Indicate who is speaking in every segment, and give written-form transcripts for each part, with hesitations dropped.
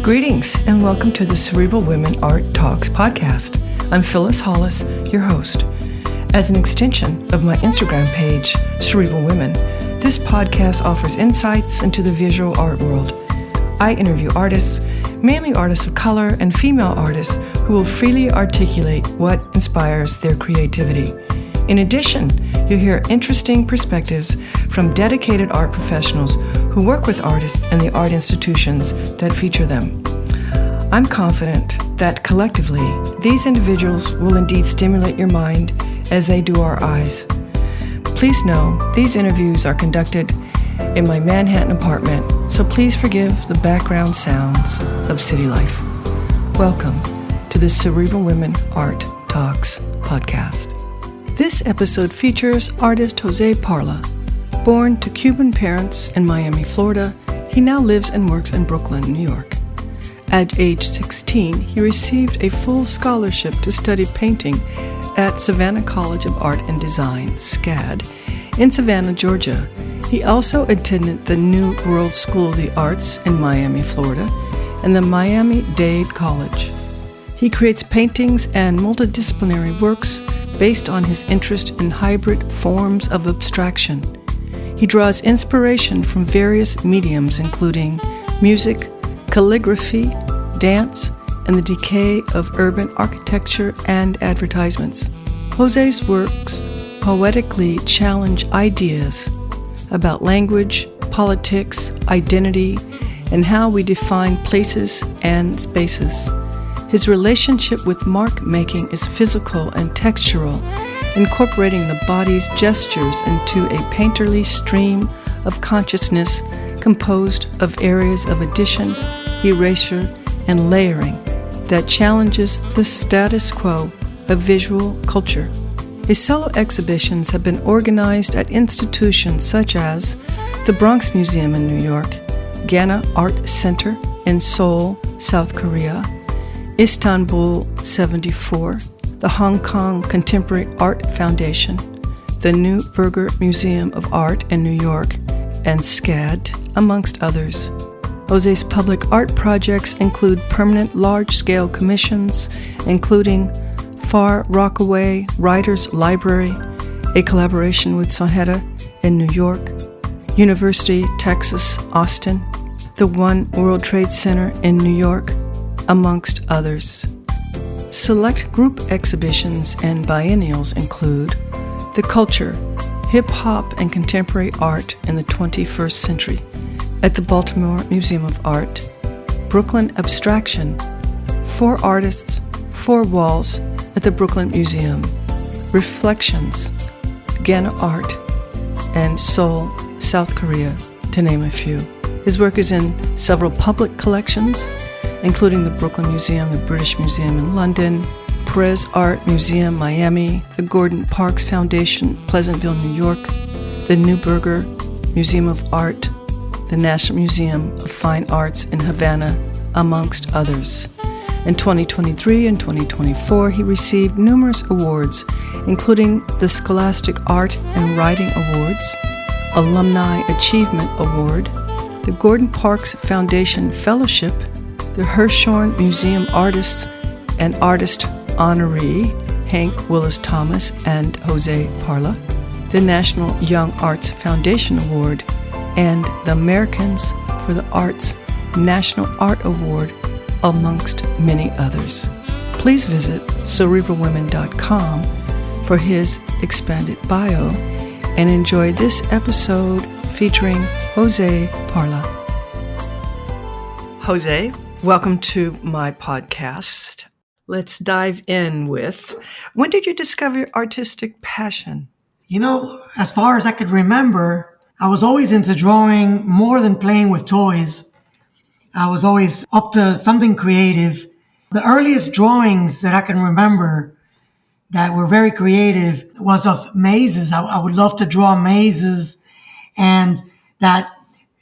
Speaker 1: Greetings and welcome to the Cerebral Women Art Talks podcast. I'm Phyllis Hollis, your host. As an extension of my Instagram page, Cerebral Women, this podcast offers insights into the visual art world. I interview artists, mainly artists of color and female artists, who will freely articulate what inspires their creativity. In addition, you'll hear interesting perspectives from dedicated art professionals who work with artists and the art institutions that feature them. I'm confident that collectively, these individuals will indeed stimulate your mind as they do our eyes. Please know these interviews are conducted in my Manhattan apartment, so please forgive the background sounds of city life. Welcome to the Cerebral Women Art Talks podcast. This episode features artist José Parlá. Born to Cuban parents in Miami, Florida, he now lives and works in Brooklyn, New York. At age 16, he received a full scholarship to study painting at Savannah College of Art and Design, SCAD, in Savannah, Georgia. He also attended the New World School of the Arts in Miami, Florida, and the Miami Dade College. He creates paintings and multidisciplinary works based on his interest in hybrid forms of abstraction. He draws inspiration from various mediums including music, calligraphy, dance, and the decay of urban architecture and advertisements. José's works poetically challenge ideas about language, politics, identity, and how we define places and spaces. His relationship with mark making is physical and textural, incorporating the body's gestures into a painterly stream of consciousness composed of areas of addition, erasure, and layering that challenges the status quo of visual culture. His solo exhibitions have been organized at institutions such as the Bronx Museum in New York, Ghana Art Center in Seoul, South Korea, Istanbul 74, the Hong Kong Contemporary Art Foundation, the Neuberger Museum of Art in New York, and SCAD, amongst others. José's public art projects include permanent large-scale commissions, including Far Rockaway Writers Library, a collaboration with Savannah in New York, University, Texas, Austin, the One World Trade Center in New York, amongst others. Select group exhibitions and biennials include The Culture, Hip-Hop and Contemporary Art in the 21st Century at the Baltimore Museum of Art, Brooklyn Abstraction, 4 Artists, 4 Walls at the Brooklyn Museum, Reflections, Ghana Art, and Seoul, South Korea, to name a few. His work is in several public collections, including the Brooklyn Museum, the British Museum in London, Perez Art Museum, Miami, the Gordon Parks Foundation, Pleasantville, New York, the Neuberger Museum of Art, the National Museum of Fine Arts in Havana, amongst others. In 2023 and 2024, he received numerous awards, including the Scholastic Art and Writing Awards, Alumni Achievement Award, the Gordon Parks Foundation Fellowship, the Hirshhorn Museum Artists and Artist Honoree, Hank Willis Thomas and José Parlá, the National Young Arts Foundation Award, and the Americans for the Arts National Art Award, amongst many others. Please visit cerebralwomen.com for his expanded bio and enjoy this episode featuring José Parlá. José, welcome to my podcast. Let's dive in with, when did you discover your artistic passion?
Speaker 2: You know, as far as I could remember, I was always into drawing more than playing with toys. I was always up to something creative. The earliest drawings that I can remember that were very creative was of mazes. I would love to draw mazes, and that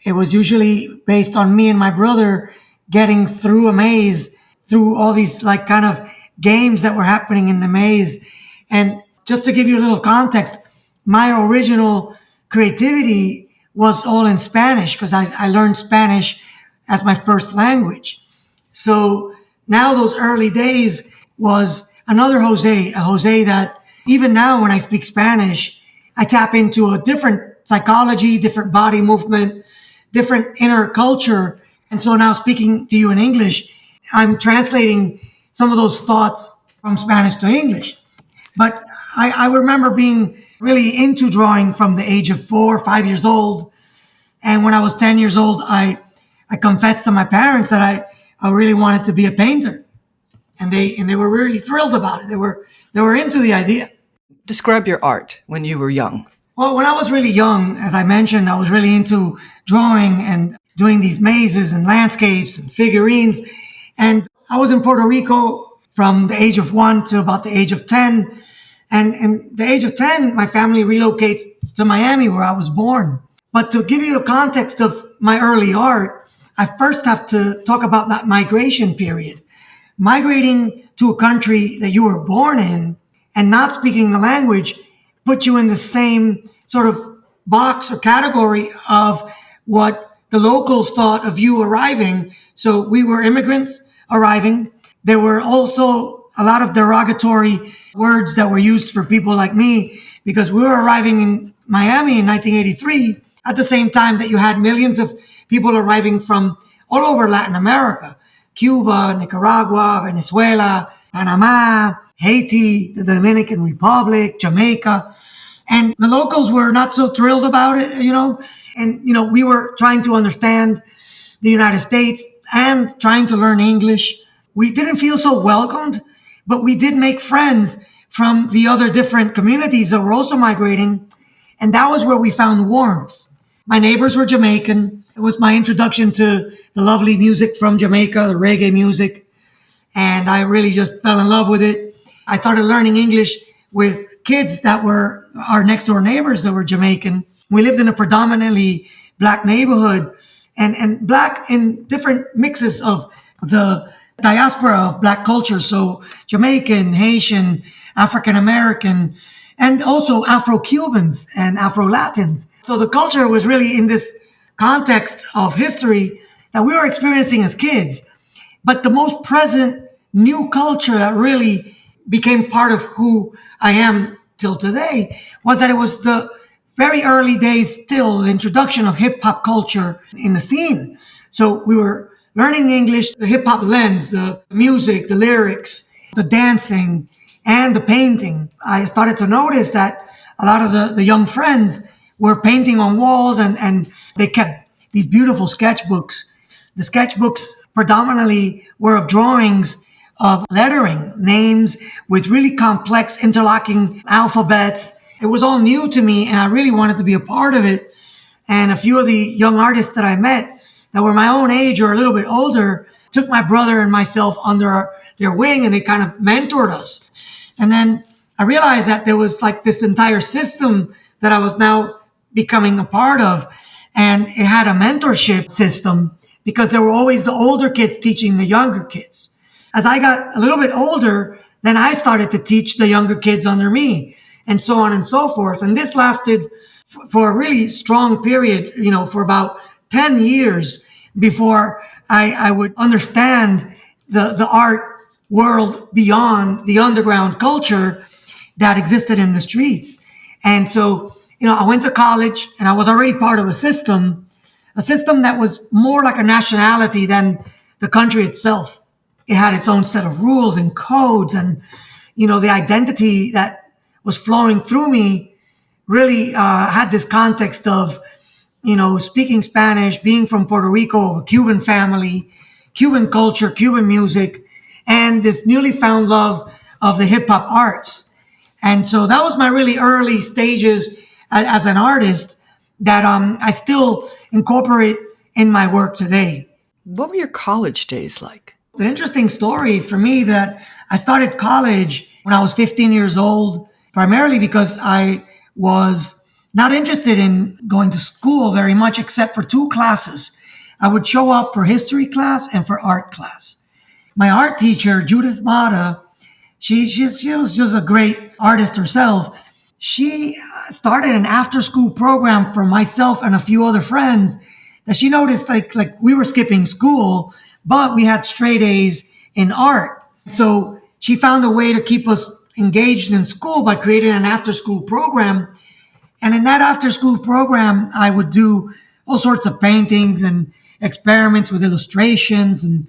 Speaker 2: it was usually based on me and my brother getting through a maze, through all these like kind of games that were happening in the maze. And just to give you a little context, my original creativity was all in Spanish because I learned Spanish as my first language. So now those early days was another Jose, a Jose that even now when I speak Spanish, I tap into a different psychology, different body movement, different inner culture. And so now speaking to you in English, I'm translating some of those thoughts from Spanish to English. But I remember being really into drawing from the age of 4 or 5 years old. And when I was 10 years old, I confessed to my parents that I really wanted to be a painter. And they were really thrilled about it. They were into the idea.
Speaker 1: Describe your art when you were young.
Speaker 2: Well, when I was really young, as I mentioned, I was really into drawing and doing these mazes and landscapes and figurines. And I was in Puerto Rico from the age of 1 to about the age of 10. And the age of 10, my family relocates to Miami, where I was born. But to give you a context of my early art, I first have to talk about that migration period. Migrating to a country that you were born in and not speaking the language put you in the same sort of box or category of what the locals thought of you arriving. So we were immigrants arriving. There were also a lot of derogatory words that were used for people like me because we were arriving in Miami in 1983 at the same time that you had millions of people arriving from all over Latin America, Cuba, Nicaragua, Venezuela, Panama, Haiti, the Dominican Republic, Jamaica. And the locals were not so thrilled about it, and, we were trying to understand the United States and trying to learn English. We didn't feel so welcomed, but we did make friends from the other different communities that were also migrating. And that was where we found warmth. My neighbors were Jamaican. It was my introduction to the lovely music from Jamaica, the reggae music. And I really just fell in love with it. I started learning English with kids that were our next door neighbors that were Jamaican. We lived in a predominantly Black neighborhood and Black in different mixes of the diaspora of Black culture. So Jamaican, Haitian, African American, and also Afro-Cubans and Afro-Latins. So the culture was really in this context of history that we were experiencing as kids. But the most present new culture that really became part of who I am till today was that it was the very early days still, the introduction of hip hop culture in the scene. So we were learning English, the hip hop lens, the music, the lyrics, the dancing, and the painting. I started to notice that a lot of the young friends were painting on walls and they kept these beautiful sketchbooks. The sketchbooks predominantly were of drawings of lettering, names with really complex interlocking alphabets. It was all new to me and I really wanted to be a part of it. And a few of the young artists that I met that were my own age or a little bit older took my brother and myself under their wing and they kind of mentored us. And then I realized that there was like this entire system that I was now becoming a part of. And it had a mentorship system because there were always the older kids teaching the younger kids. As I got a little bit older, then I started to teach the younger kids under me and so on and so forth. And this lasted for a really strong period, for about 10 years before I would understand the art world beyond the underground culture that existed in the streets. And so, I went to college and I was already part of a system that was more like a nationality than the country itself. It had its own set of rules and codes and, the identity that was flowing through me really had this context of, speaking Spanish, being from Puerto Rico, a Cuban family, Cuban culture, Cuban music, and this newly found love of the hip hop arts. And so that was my really early stages as an artist that I still incorporate in my work today.
Speaker 1: What were your college days like?
Speaker 2: The interesting story for me that I started college when I was 15 years old, primarily because I was not interested in going to school very much except for 2 classes. I would show up for history class and for art class. My art teacher, Judith Mata, she was just a great artist herself. She started an after-school program for myself and a few other friends that she noticed like we were skipping school, but we had straight A's in art. So she found a way to keep us engaged in school by creating an after-school program. And in that after-school program, I would do all sorts of paintings and experiments with illustrations. And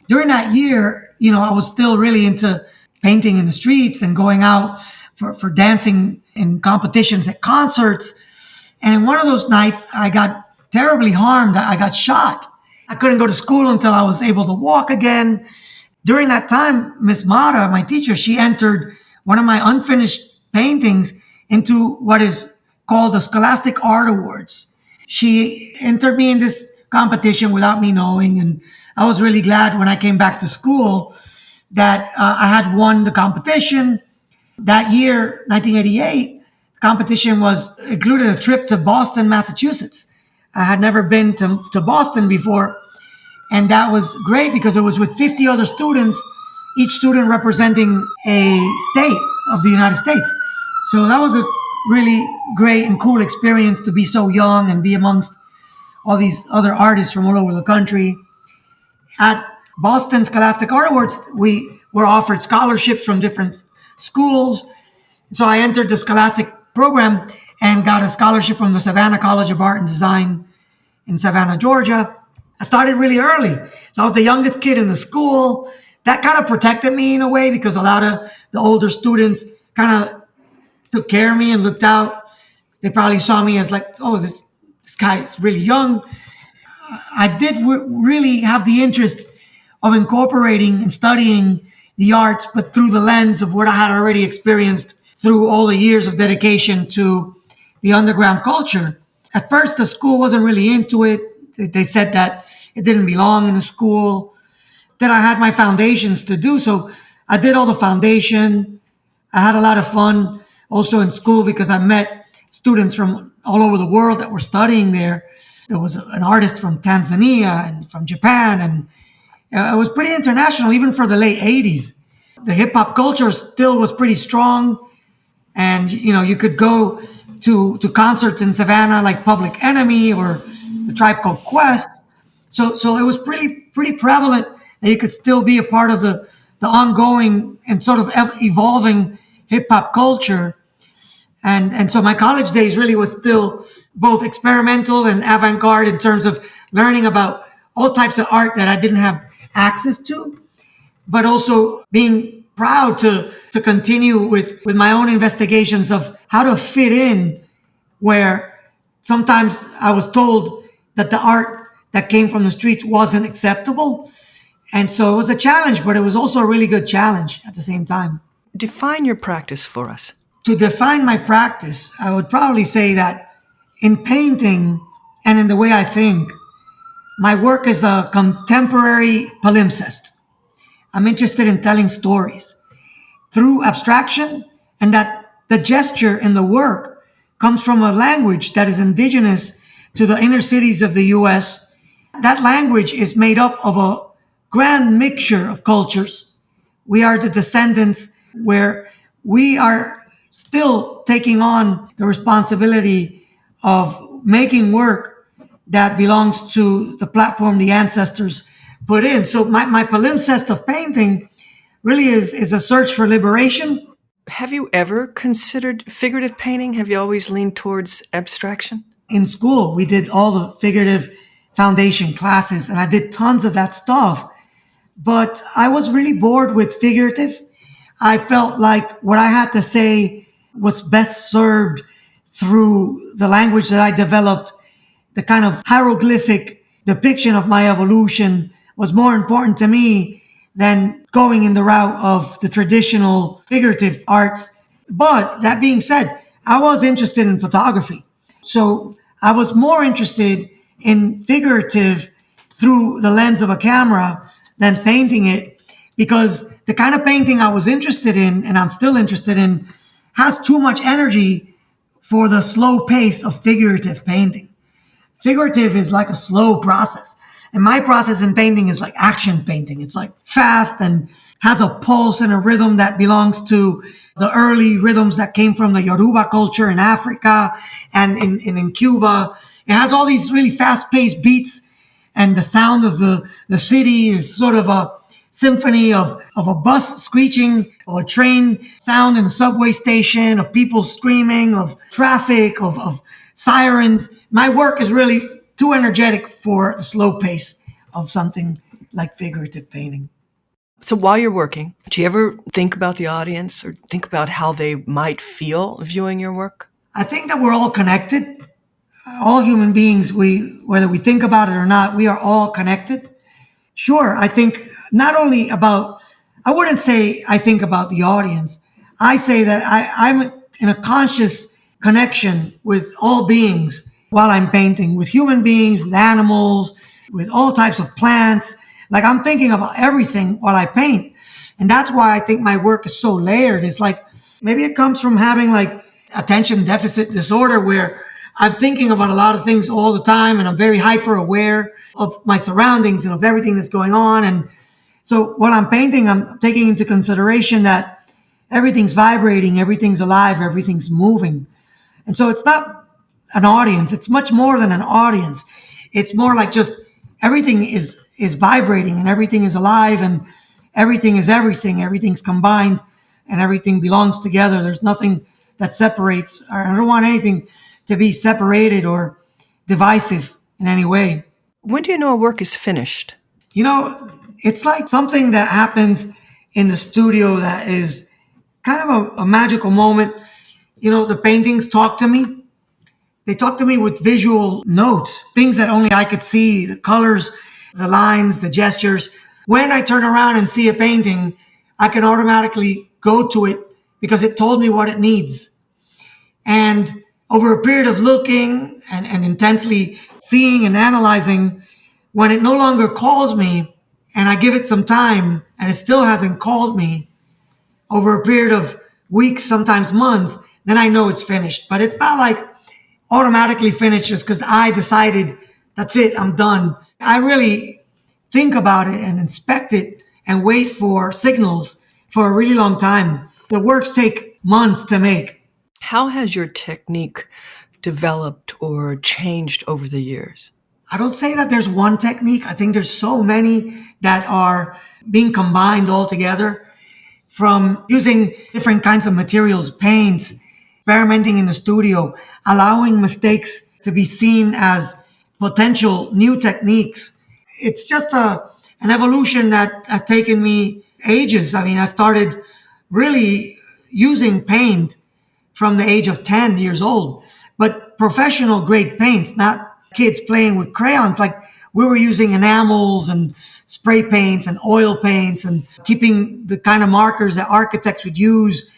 Speaker 2: during that year, I was still really into painting in the streets and going out for dancing in competitions at concerts. And in one of those nights, I got terribly harmed. I got shot. I couldn't go to school until I was able to walk again. During that time, Miss Mata, my teacher, she entered one of my unfinished paintings into what is called the Scholastic Art Awards. She entered me in this competition without me knowing, and I was really glad when I came back to school that I had won the competition. That year, 1988, the competition included a trip to Boston, Massachusetts. I had never been to Boston before, and that was great because it was with 50 other students, each student representing a state of the United States. So that was a really great and cool experience to be so young and be amongst all these other artists from all over the country. At Boston Scholastic Art Awards, we were offered scholarships from different schools. So I entered the Scholastic program and got a scholarship from the Savannah College of Art and Design in Savannah, Georgia. I started really early. So I was the youngest kid in the school. That kind of protected me in a way because a lot of the older students kind of took care of me and looked out. They probably saw me as like, oh, this guy is really young. I did really have the interest of incorporating and studying the arts, but through the lens of what I had already experienced through all the years of dedication to the underground culture. At first, the school wasn't really into it. They said that it didn't belong in the school, that I had my foundations to do. So I did all the foundation. I had a lot of fun also in school because I met students from all over the world that were studying there. There was an artist from Tanzania and from Japan, and it was pretty international, even for the late 80s. The hip hop culture still was pretty strong. And, you could go to concerts in Savannah like Public Enemy or the Tribe Called Quest. So it was pretty prevalent that you could still be a part of the ongoing and sort of evolving hip hop culture. And so my college days really was still both experimental and avant-garde in terms of learning about all types of art that I didn't have access to, but also being proud to continue with my own investigations of how to fit in where sometimes I was told that the art that came from the streets wasn't acceptable. And so it was a challenge, but it was also a really good challenge at the same time.
Speaker 1: Define your practice for us.
Speaker 2: To define my practice, I would probably say that in painting and in the way I think, my work is a contemporary palimpsest. I'm interested in telling stories through abstraction, and that the gesture in the work comes from a language that is indigenous to the inner cities of the US. That language is made up of a grand mixture of cultures. We are the descendants where we are still taking on the responsibility of making work that belongs to the platform the ancestors put in. So my palimpsest of painting really is a search for liberation.
Speaker 1: Have you ever considered figurative painting? Have you always leaned towards abstraction?
Speaker 2: In school, we did all the figurative foundation classes, and I did tons of that stuff. But I was really bored with figurative. I felt like what I had to say was best served through the language that I developed. The kind of hieroglyphic depiction of my evolution was more important to me than going in the route of the traditional figurative arts. But that being said, I was interested in photography. So I was more interested in figurative through the lens of a camera than painting it, because the kind of painting I was interested in, and I'm still interested in, has too much energy for the slow pace of figurative painting. Figurative is like a slow process. And my process in painting is like action painting. It's like fast and has a pulse and a rhythm that belongs to the early rhythms that came from the Yoruba culture in Africa and in Cuba. It has all these really fast-paced beats and the sound of the city is sort of a symphony of a bus screeching, or a train sound in a subway station, of people screaming, of traffic, of sirens. My work is really too energetic for the slow pace of something like figurative painting.
Speaker 1: So while you're working, do you ever think about the audience or think about how they might feel viewing your work?
Speaker 2: I think that we're all connected. All human beings, whether we think about it or not, we are all connected. Sure, I think not only about, I wouldn't say I think about the audience. I say that I'm in a conscious connection with all beings while I'm painting, with human beings, with animals, with all types of plants. Like, I'm thinking about everything while I paint. And that's why I think my work is so layered. It's like, maybe it comes from having like attention deficit disorder, where I'm thinking about a lot of things all the time, and I'm very hyper aware of my surroundings and of everything that's going on. And so while I'm painting, I'm taking into consideration that everything's vibrating, everything's alive, everything's moving. And so it's not an audience. It's much more than an audience. It's more like just everything is vibrating, and everything is alive, and everything is everything. Everything's combined, and everything belongs together. There's nothing that separates. I don't want anything to be separated or divisive in any way.
Speaker 1: When do you know a work is finished?
Speaker 2: You know, it's like something that happens in the studio that is kind of a magical moment. You know, the paintings talk to me. They talk to me with visual notes, things that only I could see, the colors, the lines, the gestures. When I turn around and see a painting, I can automatically go to it because it told me what it needs. And over a period of looking and intensely seeing and analyzing, when it no longer calls me and I give it some time and it still hasn't called me, over a period of weeks, sometimes months, then I know it's finished. But it's not like automatically finished just because I decided that's it, I'm done. I really think about it and inspect it and wait for signals for a really long time. The works take months to make.
Speaker 1: How has your technique developed or changed over the years?
Speaker 2: I don't say that there's one technique. I think there's so many that are being combined all together, from using different kinds of materials, paints, experimenting in the studio, allowing mistakes to be seen as potential new techniques. It's just an evolution that has taken me ages. I mean, I started really using paint from the age of 10 years old, but professional grade paints, not kids playing with crayons. Like, we were using enamels and spray paints and oil paints and keeping the kind of markers that architects would use.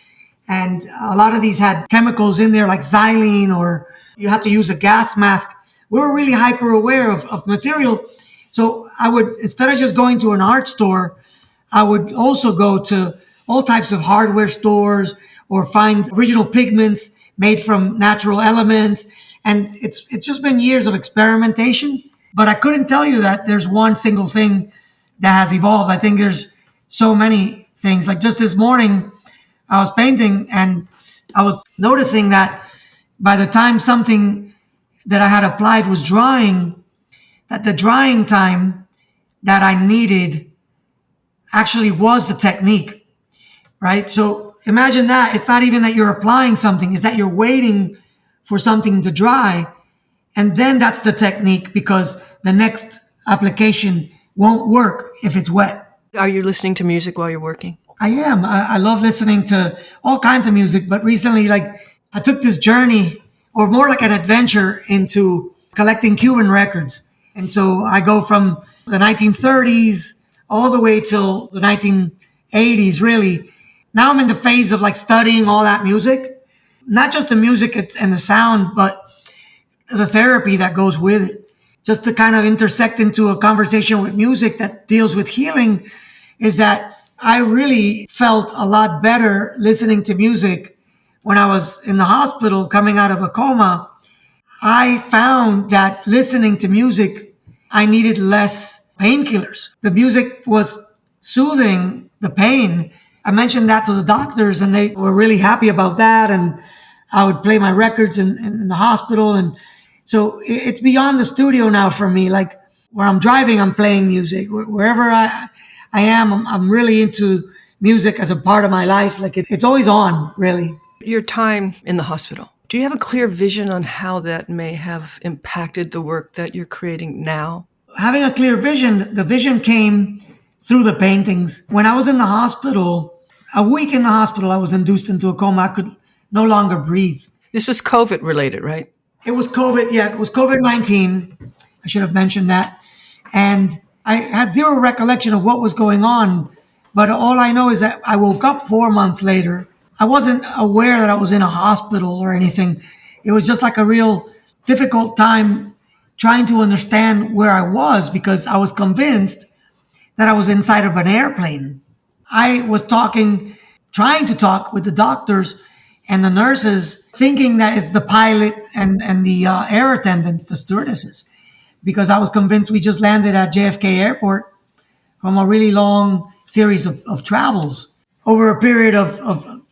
Speaker 2: And a lot of these had chemicals in there like xylene, or you had to use a gas mask. We were really hyper aware of material. So I would, instead of just going to an art store, I would also go to all types of hardware stores or find original pigments made from natural elements. And it's just been years of experimentation. But I couldn't tell you that there's one single thing that has evolved. I think there's so many things. Like, just this morning, I was painting and I was noticing that by the time something that I had applied was drying, that the drying time that I needed actually was the technique, right? So imagine that. It's not even that you're applying something, it's that you're waiting for something to dry. And then that's the technique, because the next application won't work if it's wet.
Speaker 1: Are you listening to music while you're working?
Speaker 2: I am. I love listening to all kinds of music, but recently, like, I took this journey, or more like an adventure, into collecting Cuban records. And so I go from the 1930s all the way till the 1980s, really. Now I'm in the phase of like studying all that music, not just the music and the sound, but the therapy that goes with it. Just to kind of intersect into a conversation with music that deals with healing, is that I really felt a lot better listening to music when I was in the hospital coming out of a coma. I found that listening to music, I needed less painkillers. The music was soothing the pain. I mentioned that to the doctors and they were really happy about that. And I would play my records in the hospital. And so it's beyond the studio now for me. Like, Where I'm driving, I'm playing music. Wherever I am, I'm really into music as a part of my life. Like it's always on, really.
Speaker 1: Your time in the hospital, do you have a clear vision on how that may have impacted the work that you're creating now?
Speaker 2: Having a clear vision, the vision came through the paintings. When I was in the hospital, a week in the hospital, I was induced into a coma. I could no longer breathe.
Speaker 1: This was COVID related, right?
Speaker 2: It was COVID. Yeah, it was COVID-19. I should have mentioned that. And I had zero recollection of what was going on. But all I know is that I woke up 4 months later. I wasn't aware that I was in a hospital or anything. It was just like a real difficult time trying to understand where I was, because I was convinced that I was inside of an airplane. I was trying to talk with the doctors and the nurses, thinking that it's the pilot and the air attendants, the stewardesses, because I was convinced we just landed at JFK Airport from a really long series of travels. Over a period of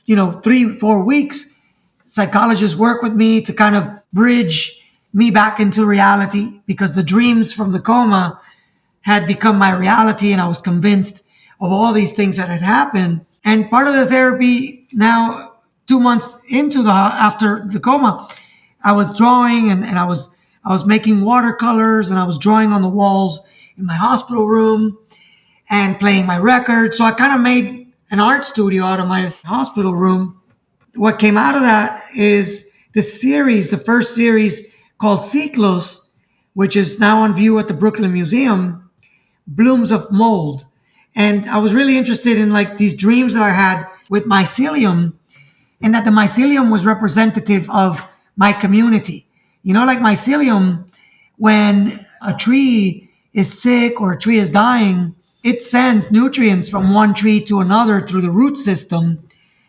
Speaker 2: 3-4 weeks, psychologists work with me to kind of bridge me back into reality, because the dreams from the coma had become my reality, and I was convinced of all these things that had happened. And part of the therapy now, 2 months after the coma, I was drawing and I was making watercolors, and I was drawing on the walls in my hospital room and playing my record. So I kind of made an art studio out of my hospital room. What came out of that is the first series called Ciclos, which is now on view at the Brooklyn Museum, Blooms of Mold. And I was really interested in like these dreams that I had with mycelium, and that the mycelium was representative of my community. Like mycelium, when a tree is sick or a tree is dying, it sends nutrients from one tree to another through the root system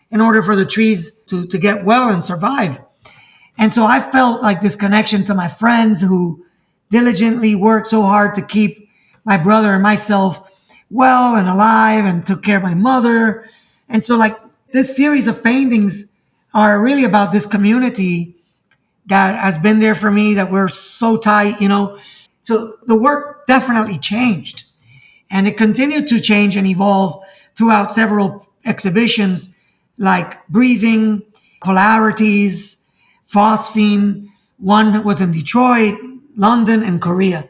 Speaker 2: in order for the trees to get well and survive. And so I felt like this connection to my friends who diligently worked so hard to keep my brother and myself well and alive and took care of my mother. And so like this series of paintings are really about this community that has been there for me, that we're so tight, So the work definitely changed, and it continued to change and evolve throughout several exhibitions like Breathing, Polarities, Phosphine. One was in Detroit, London, and Korea.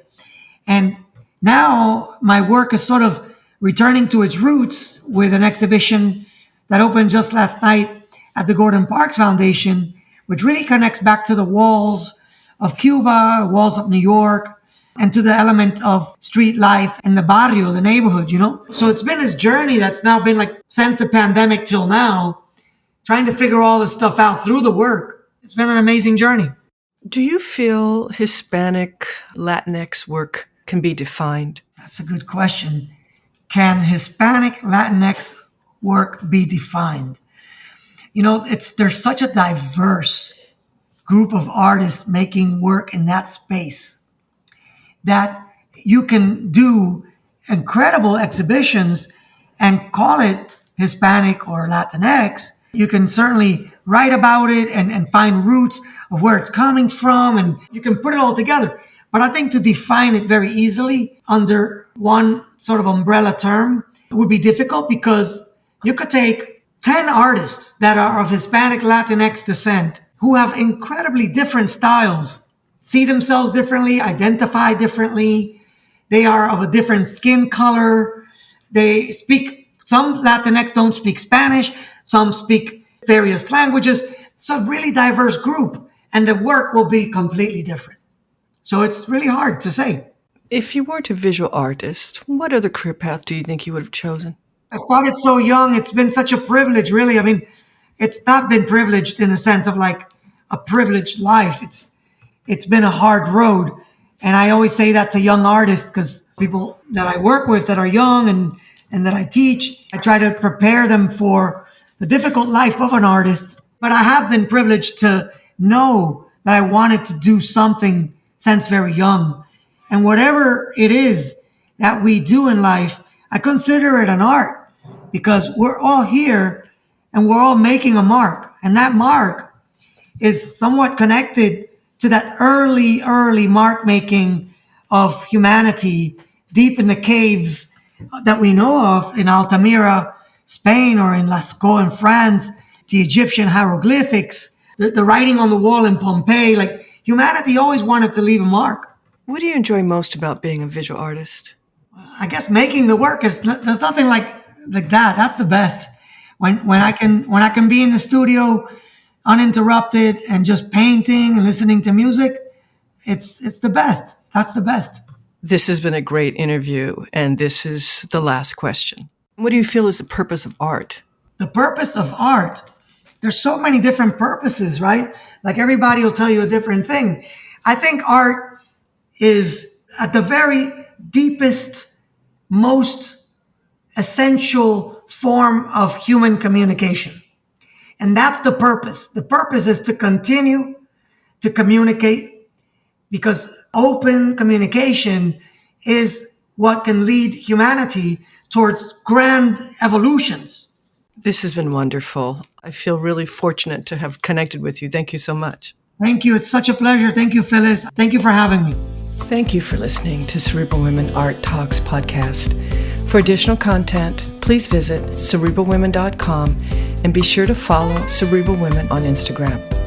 Speaker 2: And now my work is sort of returning to its roots with an exhibition that opened just last night at the Gordon Parks Foundation, which really connects back to the walls of Cuba, walls of New York, and to the element of street life and the barrio, the neighborhood, So it's been this journey that's now been like since the pandemic till now, trying to figure all this stuff out through the work. It's been an amazing journey.
Speaker 1: Do you feel Hispanic Latinx work can be defined?
Speaker 2: That's a good question. Can Hispanic Latinx work be defined? There's such a diverse group of artists making work in that space that you can do incredible exhibitions and call it Hispanic or Latinx. You can certainly write about it and find roots of where it's coming from, and you can put it all together. But I think to define it very easily under one sort of umbrella term would be difficult, because you could take 10 artists that are of Hispanic Latinx descent who have incredibly different styles, see themselves differently, identify differently. They are of a different skin color. Some Latinx don't speak Spanish. Some speak various languages. It's a really diverse group, and the work will be completely different. So it's really hard to say.
Speaker 1: If you weren't a visual artist, what other career path do you think you would have chosen?
Speaker 2: I started so young. It's been such a privilege, really. I mean, it's not been privileged in the sense of like a privileged life. It's been a hard road. And I always say that to young artists, because people that I work with that are young and that I teach, I try to prepare them for the difficult life of an artist. But I have been privileged to know that I wanted to do something since very young. And whatever it is that we do in life, I consider it an art, because we're all here and we're all making a mark. And that mark is somewhat connected to that early mark making of humanity deep in the caves that we know of in Altamira, Spain, or in Lascaux in France, the Egyptian hieroglyphics, the writing on the wall in Pompeii. Like, humanity always wanted to leave a mark.
Speaker 1: What do you enjoy most about being a visual artist?
Speaker 2: I guess making the work there's nothing like that. That's the best. When I can be in the studio uninterrupted and just painting and listening to music, it's the best. That's the best.
Speaker 1: This has been a great interview, and this is the last question. What do you feel is the purpose of art?
Speaker 2: The purpose of art. There's so many different purposes, right? Like, everybody will tell you a different thing. I think art is at the very deepest, most essential form of human communication. And that's the purpose. The purpose is to continue to communicate, because open communication is what can lead humanity towards grand evolutions.
Speaker 1: This has been wonderful. I feel really fortunate to have connected with you. Thank you so much.
Speaker 2: Thank you. It's such a pleasure. Thank you, Phyllis. Thank you for having me.
Speaker 1: Thank you for listening to Cerebral Women Art Talks podcast. For additional content, please visit cerebralwomen.com and be sure to follow Cerebral Women on Instagram.